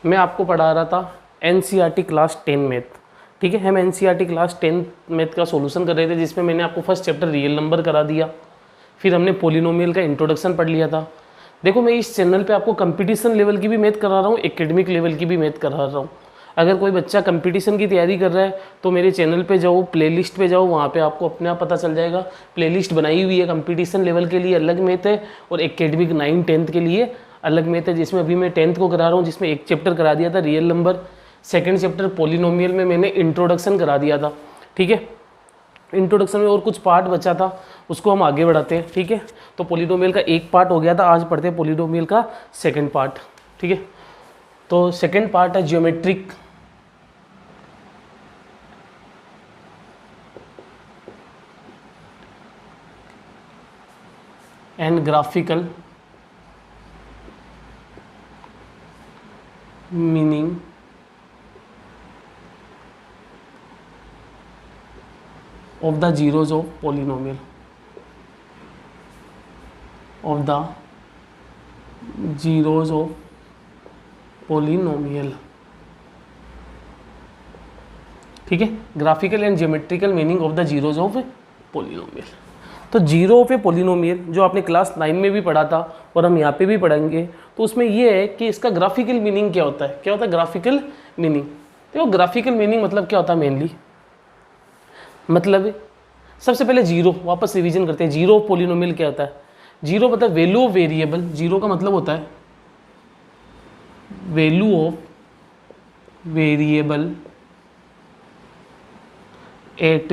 मैं आपको पढ़ा रहा था एनसीईआरटी क्लास 10 मैथ, ठीक है। हम एनसीईआरटी क्लास 10 मैथ का सॉल्यूशन कर रहे थे, जिसमें मैंने आपको फर्स्ट चैप्टर रियल नंबर करा दिया, फिर हमने पॉलिनोमियल का इंट्रोडक्शन पढ़ लिया था। देखो मैं इस चैनल पे आपको कंपटीशन लेवल की भी मैथ करा रहा हूँ, एकेडमिक लेवल की भी मैथ करा रहा हूँ। अगर कोई बच्चा कंपटीशन की तैयारी कर रहा है तो मेरे चैनल पे जाओ, प्लेलिस्ट पे जाओ, वहाँ पे आपको अपने आप पता चल जाएगा। प्लेलिस्ट बनाई हुई है, कंपटीशन लेवल के लिए अलग मैथ है और एकेडमिक 9 10th के लिए अलग मैथ है, जिसमें अभी मैं 10th को करा रहा हूँ, जिसमें एक चैप्टर करा दिया था real number, second chapter polynomial में मैंने इंट्रोडक्शन करा दिया था, ठीक है। इंट्रोडक्शन में और कुछ पार्ट बचा था, उसको हम आगे बढ़ाते हैं, ठीक है। तो पॉलिनोमियल का एक पार्ट हो गया था, आज पढ़ते हैं पॉलिनोमियल का सेकंड पार्ट, ठीक है। तो सेकंड पार्ट है geometric and graphical meaning of the zeros of polynomial, of the zeros of polynomial, ठीक है। Graphical and geometrical meaning of the zeros of polynomial. तो जीरो ऑफ ए पोलिनोमियल जो आपने class 9 में भी पढ़ा था और हम यहाँ पे भी पढ़ेंगे, तो उसमें ये है कि इसका ग्राफिकल मीनिंग क्या होता है। क्या होता है ग्राफिकल मीनिंग? देखो ग्राफिकल मीनिंग मतलब क्या होता है मेनली, मतलब सबसे पहले जीरो, वापस रिवीजन करते हैं। जीरो ऑफ पोलिनोमियल क्या होता है? जीरो मतलब वैल्यू ऑफ वेरिएबल। जीरो का मतलब होता है value of variable eight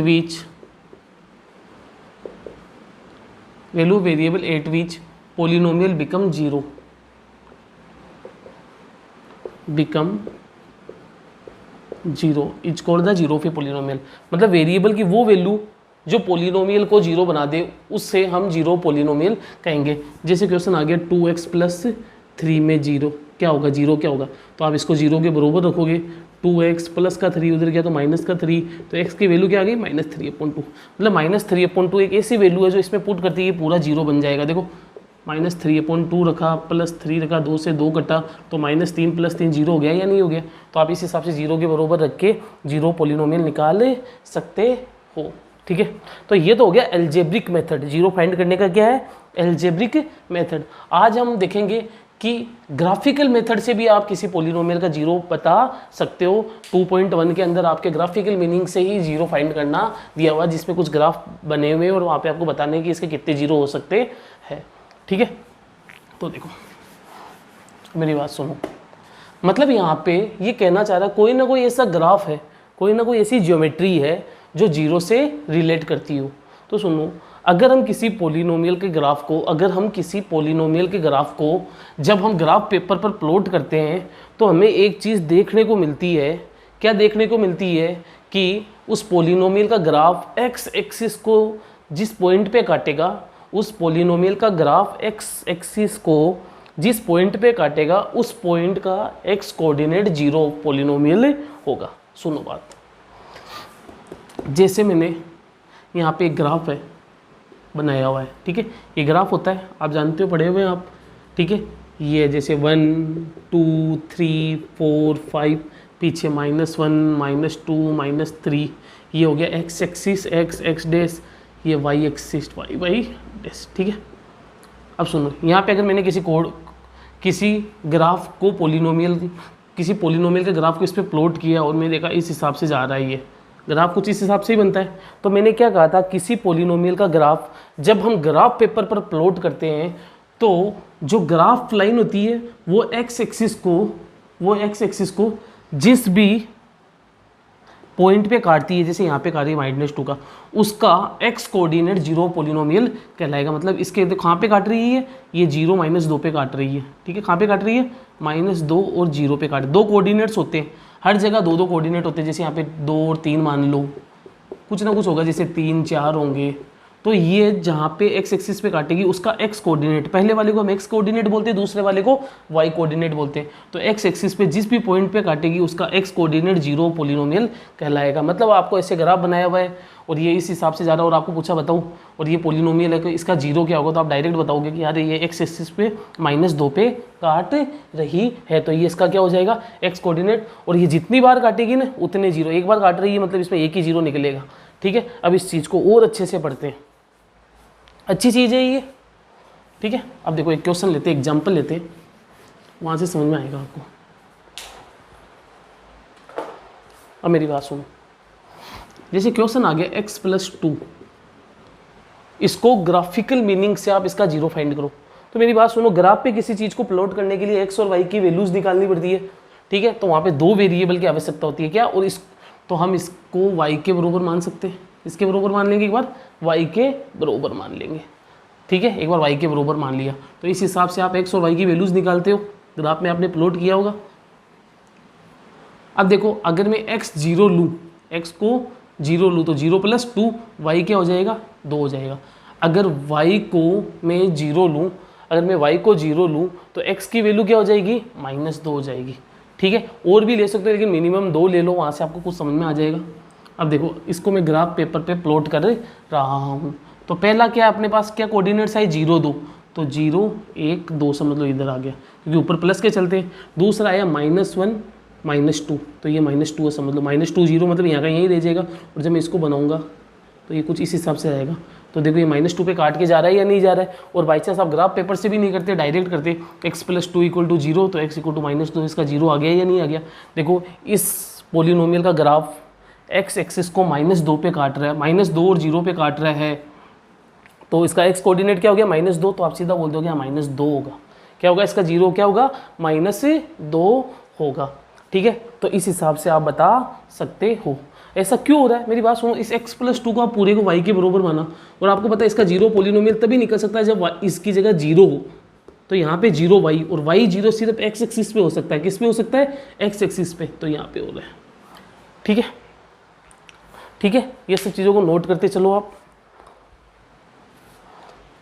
which polynomial become zero, is called the zero of A polynomial. मतलब वेरिएबल की वो वैल्यू जो पोलिनोमियल को जीरो बना दे, उससे हम जीरो पोलिनोमियल कहेंगे। जैसे क्वेश्चन आ गया 2x + 3 में जीरो क्या होगा, जीरो क्या होगा, तो आप इसको जीरो के बराबर रखोगे। 2x प्लस का 3 उधर गया तो माइनस का 3, तो x की वैल्यू क्या आ गई -3/2। मतलब -3/2 एक ऐसी वैल्यू है जो इसमें पुट करती है पूरा जीरो बन जाएगा। देखो -3/2 रखा, +3 रखा, 2 से 2 कटा, तो -3 + 3 जीरो हो गया या नहीं हो गया। तो आप इस हिसाब से जीरो के बराबर रख के जीरो पोलिनोमियल निकाल सकते हो, ठीक है। तो ये तो हो गया एल्जेब्रिक मेथड। जीरो फाइंड करने का क्या है? Algebraic method. आज हम देखेंगे कि ग्राफिकल मेथड से भी आप किसी पोलिनोमियल का जीरो बता सकते हो। 2.1 के अंदर आपके ग्राफिकल मीनिंग से ही जीरो फाइंड करना दिया हुआ, जिसमें कुछ ग्राफ बने हुए और वहाँ पे आपको बताने कि इसके कितने जीरो हो सकते हैं, ठीक है। तो देखो मेरी बात सुनो, मतलब यहाँ पे ये कहना चाह रहा है कोई ना कोई ऐसा ग्राफ है, कोई ना कोई ऐसी ज्योमेट्री है जो जीरो से रिलेट करती हो। तो सुनो, अगर हम किसी पोलिनोमियल के ग्राफ को जब हम ग्राफ पेपर पर प्लॉट करते हैं तो हमें एक चीज़ देखने को मिलती है। क्या देखने को मिलती है? कि उस पोलिनोमियल का ग्राफ एक्स एक्सिस को जिस पॉइंट पे काटेगा, उस पोलिनोमियल का ग्राफ एक्स एक्सिस को जिस पॉइंट पे काटेगा, उस पॉइंट का एक्स कोऑर्डिनेट जीरो पोलिनोमियल होगा। सुनो बात, जैसे मैंने यहाँ पे एक ग्राफ है बनाया हुआ है, ठीक है। ये ग्राफ होता है, आप जानते हो, पढ़े हुए हैं आप, ठीक है। ये जैसे 1 2 3 4 5, पीछे -1 -2 -3, ये हो गया एक्स एक्सिस एक्स डैश, ये वाई एक्सिस वाई डैश, ठीक है। अब सुनो, यहाँ पे अगर मैंने किसी ग्राफ को किसी पोलिनोमियल के ग्राफ को इस पर प्लॉट किया और मैंने देखा इस हिसाब से जा रहा है, ये ग्राफ कुछ इस हिसाब से ही बनता है। तो मैंने क्या कहा था, किसी पोलिनोमियल का ग्राफ जब हम ग्राफ पेपर पर प्लॉट करते हैं तो जो ग्राफ लाइन होती है वो एक्स एक्सिस को जिस भी पॉइंट पे काटती है, जैसे यहाँ पे काट रही है -2 का, उसका एक्स कोऑर्डिनेट जीरो पोलिनोमियल कहलाएगा। मतलब इसके कहाँ पे काट रही है, ये 0 -2 पे काट रही है, ठीक है। कहाँ पे काट रही है? -2 और 0 पे काट। दो कोऑर्डिनेट्स होते हैं, हर जगह दो कोऑर्डिनेट होते हैं। जैसे यहाँ पे 2 और 3 मान लो, कुछ ना कुछ होगा, जैसे 3 4 होंगे, तो ये जहाँ पे एक्स एक्सिस पे काटेगी उसका एक्स कोऑर्डिनेट, पहले वाले को हम एक्स कोऑर्डिनेट बोलते हैं, दूसरे वाले को वाई कोऑर्डिनेट बोलते हैं। तो एक्स एक्सिस पे जिस भी पॉइंट पे काटेगी उसका एक्स कोऑर्डिनेट जीरो पोलिनोमियल कहलाएगा। मतलब आपको ऐसे ग्राफ बनाया हुआ है और ये इस हिसाब से जा रहा है और आपको पूछा बताऊँ और ये पोलिनोमियल है कि इसका जीरो क्या होगा, तो आप डायरेक्ट बताओगे कि यार ये एक्स एक्सिस पे -2 पे काट रही है, तो ये इसका क्या हो जाएगा एक्स कोऑर्डिनेट। और ये जितनी बार काटेगी ना उतने जीरो, एक बार काट रही है मतलब इसमें एक ही जीरो निकलेगा। ठीक है, अब इस चीज़ को और अच्छे से पढ़ते हैं, अच्छी चीज़ है ये। ठीक है, अब देखो एक क्वेश्चन लेते हैं, एग्जाम्पल लेते हैं, वहाँ से समझ में आएगा आपको। अब मेरी बात सुनो, जैसे क्वेश्चन आ गया x+2, इसको ग्राफिकल मीनिंग से आप इसका जीरो फाइंड करो। तो मेरी बात सुनो, ग्राफ पे किसी चीज़ को प्लॉट करने के लिए x और y की वैल्यूज निकालनी पड़ती है। ठीक है, तो वहाँ पे दो वेरिएबल की आवश्यकता होती है क्या, और इस तो हम इसको y के बराबर मान सकते हैं, इसके बराबर मान लेंगे, एक बार y के बराबर मान लेंगे। ठीक है, एक बार y के बराबर मान लिया, तो इस हिसाब से आप x और y की वैल्यूज निकालते हो, ग्राफ में आपने प्लॉट किया होगा। अब देखो अगर मैं x 0 लूँ, x को 0 लूँ तो 0 + 2 y क्या हो जाएगा 2 हो जाएगा। अगर y को मैं 0 लूँ, अगर मैं y को 0 लूँ तो x की वैल्यू क्या हो जाएगी -2 हो जाएगी। ठीक है, और भी ले सकते हो लेकिन मिनिमम 2 ले लो, वहाँ से आपको कुछ समझ में आ जाएगा। अब देखो इसको मैं ग्राफ पेपर पे प्लॉट कर रहा हूँ। तो पहला क्या अपने पास क्या कोऑर्डिनेट्स है 0 2, तो 0 1 2 समझ लो इधर आ गया क्योंकि ऊपर प्लस के चलते हैं। दूसरा आया -1 -2, तो ये -2 है समझ लो, -2 0 मतलब यहाँ का यहीं रह जाएगा। और जब मैं इसको बनाऊंगा तो ये कुछ इस हिसाब से आएगा। तो देखो ये -2 पे काट के जा रहा है या नहीं जा रहा है। और बाई चांस आप ग्राफ पेपर से भी नहीं करते, डायरेक्ट करते x+2 = 0, तो x = -2, इसका 0 आ गया या नहीं आ गया। देखो इस पोलिनोमियल का ग्राफ x एक्सिस को -2 पे काट रहा है, -2 और 0 पे काट रहा है, तो इसका x कोऑर्डिनेट क्या हो गया -2, तो आप सीधा बोल दोगे हाँ -2 होगा। क्या होगा इसका जीरो क्या होगा -2 होगा। ठीक है, तो इस हिसाब से आप बता सकते हो। ऐसा क्यों हो रहा है मेरी बात सुनो, इस x+2 को आप पूरे को y के बराबर माना और आपको पता है इसका जीरो पोलिनोमियल तभी निकल सकता है जब इसकी जगह 0 हो। तो यहाँ पे 0 y और y 0 सिर्फ x एक्सिस पे हो सकता है। किस पे हो सकता है x एक्सिस पे, तो यहाँ पे हो रहा है। ठीक है, ठीक है, ये सब चीज़ों को नोट करते चलो आप।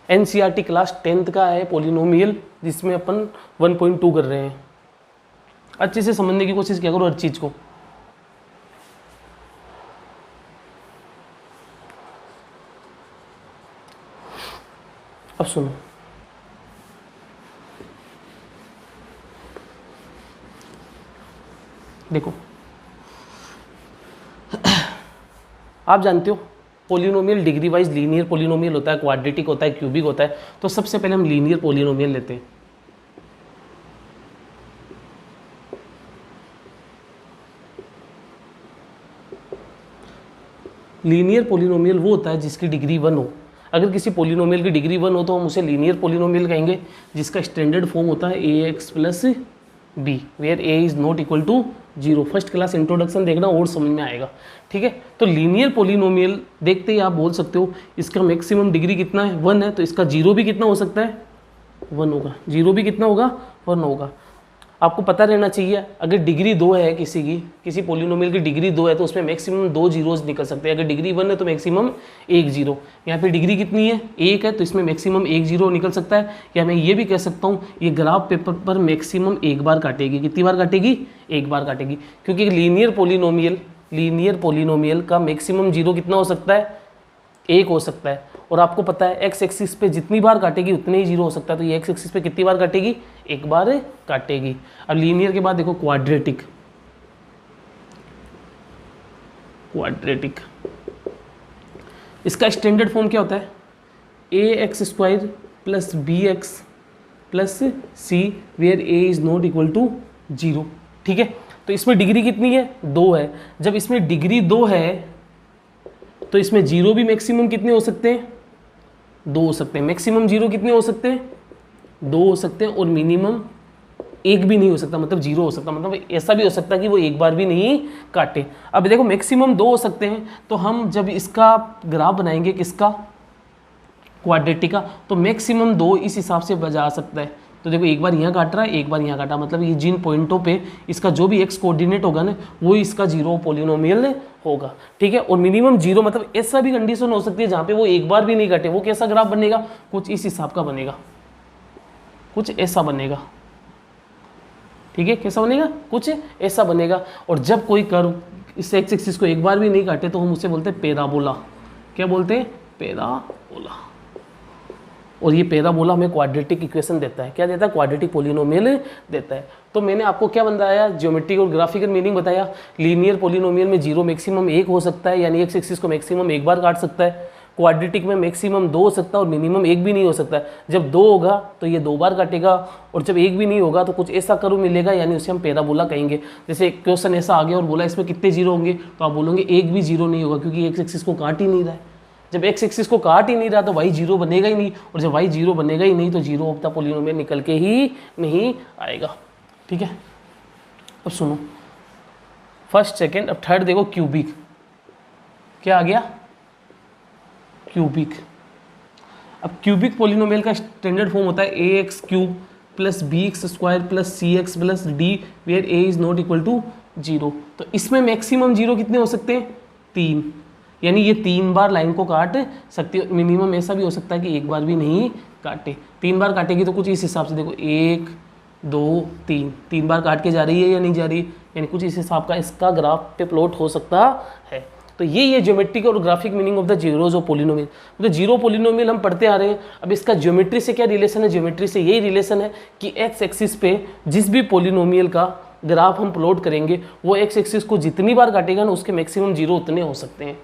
NCERT क्लास 10th का है पोलिनोमियल, जिसमें अपन 1.2 कर रहे हैं। अच्छे से समझने की कोशिश किया करो हर चीज़ को। अब सुनो, देखो आप जानते हो polynomial degree wise linear polynomial होता है, क्वाड्रेटिक होता है, क्यूबिक होता है। तो सबसे पहले हम लीनियर पोलिनोमियल लेते हैं। लीनियर पोलिनोमियल वो होता है जिसकी डिग्री 1 हो। अगर किसी पोलिनोमियल की डिग्री 1 हो तो हम उसे लीनियर पोलिनोमियल कहेंगे, जिसका स्टैंडर्ड फॉर्म होता है ax + b, where a is not equal to 0। First class introduction देखना और समझ में आएगा। ठीक है, तो लीनियर पोलिनोमियल देखते ही आप बोल सकते हो इसका मैक्सिमम डिग्री कितना है 1 है, तो इसका जीरो भी कितना हो सकता है 1 होगा। जीरो भी कितना होगा 1 होगा। आपको पता रहना चाहिए अगर डिग्री 2 है किसी पोलिनोमियल की डिग्री 2 है तो उसमें मैक्सिमम 2 जीरोस निकल सकते हैं। अगर डिग्री 1 है तो मैक्सिमम 1 जीरो। यहाँ पे डिग्री कितनी है 1 है, तो इसमें मैक्सिमम 1 जीरो निकल सकता है। या मैं ये भी कह सकता हूँ ये ग्राफ पेपर पर मैक्सिमम एक बार काटेगी। कितनी बार काटेगी एक बार काटेगी, क्योंकि लीनियर पोलिनोमियल का मैक्सिमम जीरो कितना हो सकता है 1 हो सकता है। और आपको पता है एक्स एक्सिस पे जितनी बार काटेगी उतने ही जीरो हो सकता है। तो ये एक्स एक्सिस पे कितनी बार काटेगी एक बार काटेगी। अब लीनियर के बाद देखो क्वाड्रेटिक। इसका स्टैंडर्ड फॉर्म क्या होता है ax² + bx + c where a is not equal to 0। ठीक है, तो इसमें डिग्री कितनी है 2 है। जब इसमें डिग्री 2 है तो इसमें जीरो भी मैक्सिमम कितने हो सकते हैं 2 हो सकते हैं। मैक्सिमम जीरो कितने हो सकते हैं 2 हो सकते हैं, और मिनिमम 1 भी नहीं हो सकता, मतलब 0 हो सकता। मतलब ऐसा भी हो सकता है कि वो एक बार भी नहीं काटे। अब देखो मैक्सिमम 2 हो सकते हैं, तो हम जब इसका ग्राफ बनाएंगे किसका क्वाड्रेटिक का, तो मैक्सिमम 2 इस हिसाब से बजा सकता है। तो देखो एक बार यहाँ काट रहा है, एक बार यहाँ काटा, मतलब ये जिन पॉइंटों पे इसका जो भी एक्स कोऑर्डिनेट होगा ना वो इसका जीरो पॉलिनोमियल होगा, ठीक है। और मिनिमम जीरो मतलब ऐसा भी कंडीशन हो सकती है जहाँ पे वो एक बार भी नहीं काटे, वो कैसा ग्राफ बनेगा, कुछ इस हिसाब का बनेगा, कुछ ऐसा बनेगा, ठीक है। कैसा बनेगा, कुछ ऐसा बनेगा। और जब कोई कर्व इस एक्स एक्सिस को एक बार भी नहीं काटे तो हम उसे बोलते हैं पैराबोला। क्या बोलते हैं, पैराबोला। और ये पैराबोला हमें क्वाड्रेटिक इक्वेशन देता है, क्या देता है, क्वाड्रेटिक पॉलिनोमियल देता है। तो मैंने आपको क्या बताया, ज्योमेट्रिक और ग्राफिकल मीनिंग बताया। लीनियर पॉलिनोमियल में जीरो मैक्सिमम एक हो सकता है, यानी एक्स एक्सिस को मैक्सिमम एक बार काट सकता है। क्वाड्रेटिक में मैक्सिमम दो हो सकता है और मिनिमम एक भी नहीं हो सकता है। जब दो होगा तो ये दो बार काटेगा, और जब एक भी नहीं होगा तो कुछ ऐसा कर्व मिलेगा, यानी उसे हम पैराबोला कहेंगे। जैसे क्वेश्चन ऐसा आ गया और बोला इसमें कितने जीरो होंगे, तो आप बोलोगे एक भी जीरो नहीं होगा, क्योंकि एक्स एक्सिस को काट ही नहीं रहा है। जब एक्स एक्सिस को काट ही नहीं रहा तो वाई जीरो बनेगा ही नहीं, और जब वाई जीरो बनेगा ही नहीं तो जीरो ऑफ द पॉलिनोमियल निकल के ही नहीं आएगा, ठीक है। अब सुनो, फर्स्ट सेकेंड, अब थर्ड देखो, क्यूबिक। क्या आ गया, क्यूबिक। अब क्यूबिक पॉलिनोमियल का स्टैंडर्ड फॉर्म होता है a x cube plus b x square plus c x plus d where a is not equal to zero. तो इसमें मैक्सिमम जीरो कितने हो सकते हैं, 3, यानी ये 3 बार लाइन को काट सकती है। मिनिमम ऐसा भी हो सकता है कि एक बार भी नहीं काटे, 3 बार काटेगी तो कुछ इस हिसाब से देखो 1 2 3, 3 बार काट के जा रही है या नहीं जा रही है, यानी कुछ इस हिसाब का इसका ग्राफ पे प्लॉट हो सकता है। तो ये ज्योमेट्रिक और graphic meaning of the zeros of polynomial. तो जीरो पॉलिनोमियल हम पढ़ते आ रहे हैं। अब इसका ज्योमेट्री से क्या रिलेशन है, ज्योमेट्री से यही रिलेशन है कि एक्स एक्सिस पे जिस भी पॉलिनोमियल का ग्राफ हम प्लॉट करेंगे वो एक्स एक्सिस को जितनी बार काटेगा ना उसके मैक्सिमम जीरो उतने हो सकते हैं,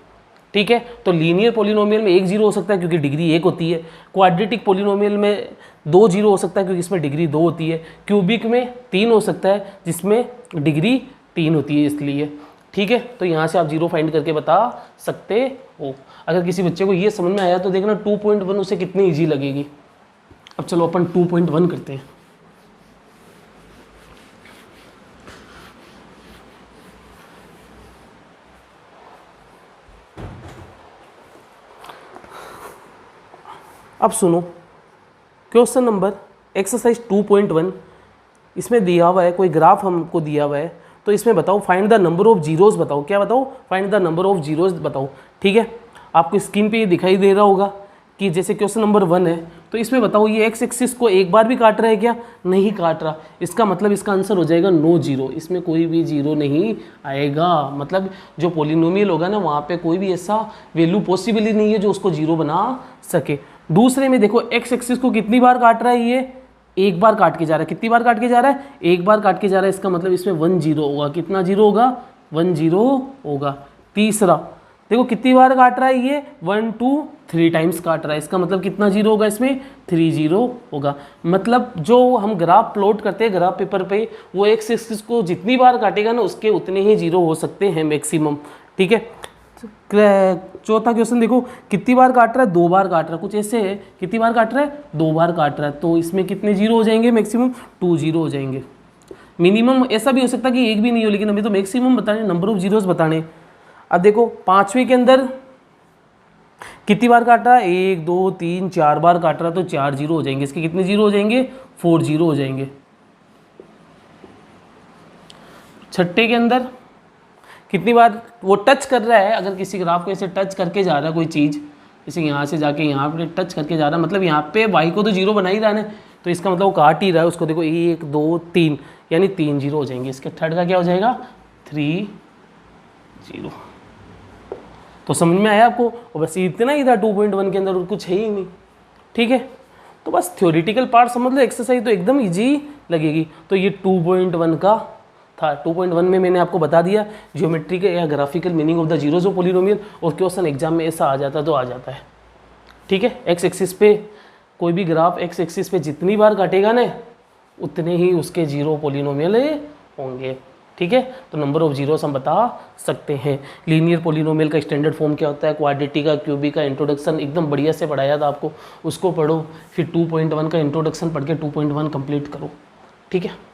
ठीक है। तो लीनियर पॉलिनोमियल में एक जीरो हो सकता है क्योंकि डिग्री 1 होती है। क्वाड्रेटिक पॉलिनोमियल में 2 जीरो हो सकता है क्योंकि इसमें डिग्री 2 होती है। क्यूबिक में 3 हो सकता है जिसमें डिग्री 3 होती है, इसलिए, ठीक है। तो यहाँ से आप जीरो फाइंड करके बता सकते हो। अगर किसी बच्चे को ये समझ में आया तो देखना 2.1 उसे कितनी ईजी लगेगी। अब चलो अपन 2.1 करते हैं। अब सुनो, क्वेश्चन नंबर एक्सरसाइज 2.1, इसमें दिया हुआ है कोई ग्राफ हमको दिया हुआ है, तो इसमें बताओ find the number of zeros. बताओ, क्या बताओ, find the number of zeros बताओ, ठीक है। आपको स्क्रीन पे ये दिखाई दे रहा होगा कि जैसे क्वेश्चन नंबर 1 है, तो इसमें बताओ ये एक्स एक्सिस को एक बार भी काट रहा है क्या, नहीं काट रहा। इसका मतलब इसका आंसर हो जाएगा नो जीरो, इसमें कोई भी जीरो नहीं आएगा। मतलब जो पॉलिनोमियल होगा ना वहाँ पे कोई भी ऐसा वैल्यू पॉसिबल ही नहीं है जो उसको जीरो बना सके। दूसरे में देखो एक्स एक्सिस को कितनी बार काट रहा है, ये एक बार काट के जा रहा है। कितनी बार काट के जा रहा है, एक बार काट के जा रहा है। इसका मतलब इसमें 1 जीरो होगा। कितना जीरो होगा, 1 जीरो होगा। तीसरा देखो कितनी बार काट रहा है, ये 1 2 3 टाइम्स काट रहा है। इसका मतलब कितना जीरो होगा, इसमें 3 जीरो होगा। मतलब जो हम ग्राफ प्लॉट करते हैं ग्राफ पेपर पे, वो एक्स एक्सिस को जितनी बार काटेगा ना उसके उतने ही जीरो हो सकते हैं मैक्सिमम, ठीक है। चौथा क्वेश्चन देखो, कितनी बार काट रहा है, 2 बार काट रहा है। कुछ ऐसे है, कितनी बार काट रहा है, 2 बार काट रहा है। तो इसमें कितने जीरो हो जाएंगे, मैक्सिमम 2 जीरो हो जाएंगे। मिनिमम ऐसा भी हो सकता है कि एक भी नहीं हो, लेकिन अभी तो मैक्सिमम बताने, नंबर ऑफ जीरोस बताने। अब देखो पांचवें के अंदर कितनी बार काट रहा है, 1 2 3 4 बार काट रहा है, तो 4 जीरो हो जाएंगे। इसके कितने जीरो हो जाएंगे, 4 जीरो हो जाएंगे। छठे के अंदर कितनी बार वो टच कर रहा है, अगर किसी ग्राफ को ऐसे टच करके जा रहा है कोई चीज़, जैसे यहाँ से जाके यहाँ पे टच करके जा रहा है, मतलब यहाँ पे वाई को तो जीरो बना ही रहा है, तो इसका मतलब वो काट ही रहा है उसको। देखो 1 2 3 यानी 3 जीरो हो जाएंगे। इसके थर्ड का क्या हो जाएगा, 3 जीरो। तो समझ में आया आपको, और बस इतना ही था 2.1 के अंदर, और कुछ है ही नहीं, ठीक है। तो बस थ्योरेटिकल पार्ट समझ लो, एक्सरसाइज तो एकदम ईजी लगेगी। तो ये 2.1 का था। 2.1 में मैंने आपको बता दिया ज्योमेट्रिकल या graphical meaning of the zeros of polynomial, और क्वेश्चन एग्जाम में ऐसा आ जाता तो आ जाता है, ठीक है। एक्स एक्सिस पे कोई भी ग्राफ एक्स एक्सिस पे जितनी बार काटेगा ना उतने ही उसके जीरो पॉलिनोमियल होंगे, ठीक है। तो नंबर ऑफ जीरोस हम बता सकते हैं। लीनियर पॉलिनोमियल का स्टैंडर्ड फॉर्म क्या होता है, क्वाड्रेटिक का, क्यूबिक का इंट्रोडक्शन एकदम बढ़िया से पढ़ाया था आपको, उसको पढ़ो। फिर 2.1 का इंट्रोडक्शन पढ़ के 2.1 कंप्लीट करो, ठीक है।